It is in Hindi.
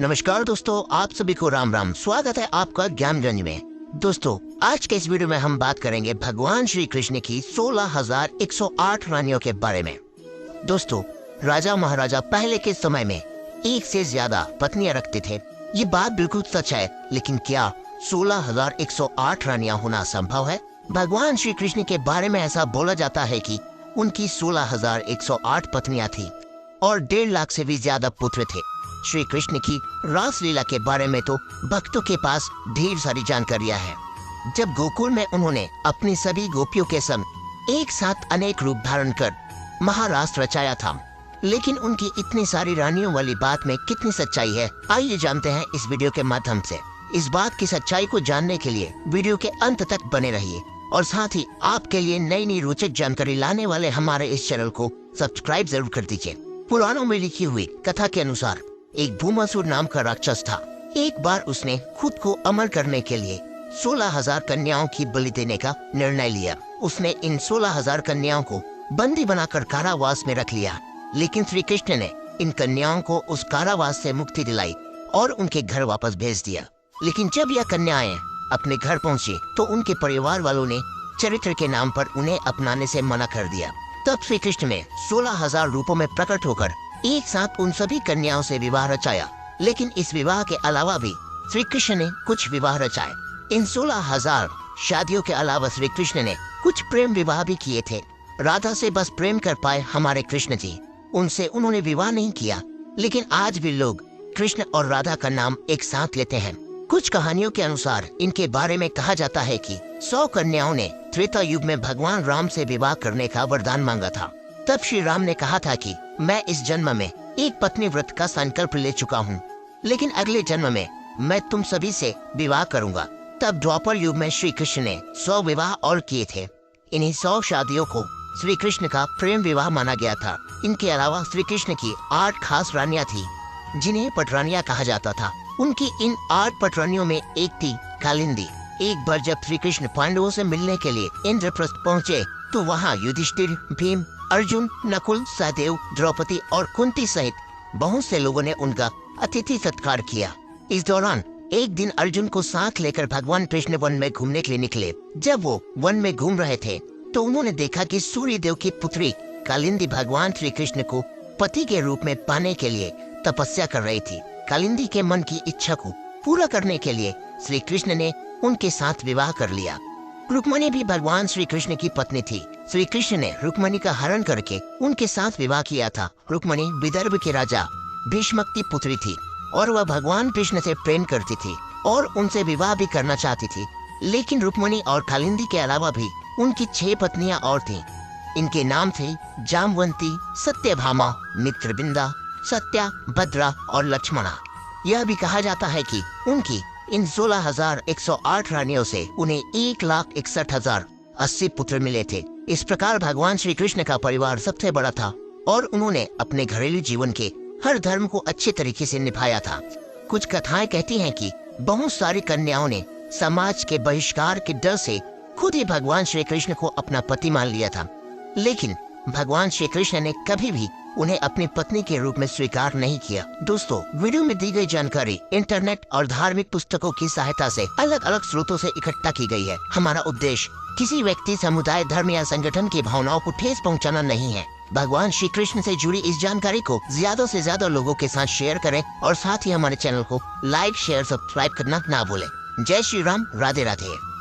नमस्कार दोस्तों, आप सभी को राम राम। स्वागत है आपका ज्ञानगंज में। दोस्तों, आज के इस वीडियो में हम बात करेंगे भगवान श्री कृष्ण की 16,108 रानियों के बारे में। दोस्तों, राजा महाराजा पहले के समय में एक से ज्यादा पत्नियां रखते थे। ये बात बिल्कुल सच है, लेकिन क्या 16,108 रानियां होना संभव है? भगवान श्री कृष्ण के बारे में ऐसा बोला जाता है कि उनकी 16,108 पत्नियां थी और 1.5 लाख से भी ज्यादा पुत्र थे। श्री कृष्ण की रासलीला के बारे में तो भक्तों के पास ढेर सारी जानकारियां हैं। जब गोकुल में उन्होंने अपनी सभी गोपियों के संग एक साथ अनेक रूप धारण कर महारास रचाया था, लेकिन उनकी इतनी सारी रानियों वाली बात में कितनी सच्चाई है, आइए जानते हैं इस वीडियो के माध्यम से। इस बात की सच्चाई को जानने के लिए वीडियो के अंत तक बने रहिए और साथ ही आपके लिए नई नई रोचक जानकारी लाने वाले हमारे इस चैनल को सब्सक्राइब जरूर कर दीजिए। पुराणों में लिखी हुई कथा के अनुसार एक भूमासुर नाम का राक्षस था। एक बार उसने खुद को अमर करने के लिए 16,000 कन्याओं की बलि देने का निर्णय लिया। उसने इन 16,000 कन्याओं को बंदी बनाकर कारावास में रख लिया, लेकिन श्री कृष्ण ने इन कन्याओं को उस कारावास से मुक्ति दिलाई और उनके घर वापस भेज दिया। लेकिन जब यह कन्याएं अपने घर पहुंची तो उनके परिवार वालों ने चरित्र के नाम पर उन्हें अपनाने से मना कर दिया। तब श्री कृष्ण ने 16,000 रूपों में प्रकट होकर एक साथ उन सभी कन्याओं से विवाह रचाया। लेकिन इस विवाह के अलावा भी श्री कृष्ण ने कुछ विवाह रचाए। इन 16,000 शादियों के अलावा श्री कृष्ण ने कुछ प्रेम विवाह भी किए थे। राधा से बस प्रेम कर पाए हमारे कृष्ण जी, उनसे उन्होंने विवाह नहीं किया। लेकिन आज भी लोग कृष्ण और राधा का नाम एक साथ लेते हैं। कुछ कहानियों के अनुसार इनके बारे में कहा जाता है कि 100 कन्याओं ने त्रेता युग में भगवान राम से विवाह करने का वरदान मांगा था। तब श्री राम ने कहा था कि मैं इस जन्म में एक पत्नी व्रत का संकल्प ले चुका हूँ, लेकिन अगले जन्म में मैं तुम सभी से विवाह करूंगा। तब द्वापर युग में श्री कृष्ण ने 100 विवाह और किए थे। इन्हीं 100 शादियों को श्री कृष्ण का प्रेम विवाह माना गया था। इनके अलावा श्री कृष्ण की 8 खास रानियां थी, जिन्हें पटरानियां कहा जाता था। उनकी इन 8 पटरानियों में एक थी कालिंदी। एक बार जब श्री कृष्ण पांडवों से मिलने के लिए इंद्रप्रस्थ पहुँचे तो वहाँ युधिष्ठिर, भीम, अर्जुन, नकुल, सहदेव, द्रौपदी और कुंती सहित बहुत से लोगों ने उनका अतिथि सत्कार किया। इस दौरान एक दिन अर्जुन को साथ लेकर भगवान कृष्ण वन में घूमने के लिए निकले। जब वो वन में घूम रहे थे तो उन्होंने देखा कि सूर्य देव की पुत्री कालिंदी भगवान श्री कृष्ण को पति के रूप में पाने के लिए तपस्या कर रही थी। कालिंदी के मन की इच्छा को पूरा करने के लिए श्री कृष्ण ने उनके साथ विवाह कर लिया। रुक्मणी भी भगवान श्री कृष्ण की पत्नी थी। श्री कृष्ण ने रुक्मणी का हरण करके उनके साथ विवाह किया था। रुक्मणी विदर्भ के राजा भीष्मक की पुत्री थी और वह भगवान कृष्ण से प्रेम करती थी और उनसे विवाह भी करना चाहती थी। लेकिन रुक्मणी और कालिंदी के अलावा भी उनकी 6 पत्नियां और थीं। इनके नाम थे जामवंती, सत्यभामा, मित्रबिंदा, सत्या, भद्रा और लक्ष्मणा। यह भी कहा जाता है कि उनकी इन 16,108 रानियों से उन्हें 1,61,080 पुत्र मिले थे। इस प्रकार भगवान श्री कृष्ण का परिवार सबसे बड़ा था और उन्होंने अपने घरेलू जीवन के हर धर्म को अच्छे तरीके से निभाया था। कुछ कथाएं कहती हैं कि बहुत सारी कन्याओं ने समाज के बहिष्कार के डर से खुद ही भगवान श्री कृष्ण को अपना पति मान लिया था, लेकिन भगवान श्री कृष्ण ने कभी भी उन्हें अपनी पत्नी के रूप में स्वीकार नहीं किया। दोस्तों, वीडियो में दी गई जानकारी इंटरनेट और धार्मिक पुस्तकों की सहायता से अलग अलग स्रोतों से इकट्ठा की गई है। हमारा उद्देश्य किसी व्यक्ति, समुदाय, धर्म या संगठन की भावनाओं को ठेस पहुंचाना नहीं है। भगवान श्री कृष्ण से जुड़ी इस जानकारी को ज्यादा से ज्यादा लोगों के साथ शेयर करें और साथ ही हमारे चैनल को लाइक, शेयर, सब्सक्राइब करना ना भूलें। जय श्री राम, राधे राधे।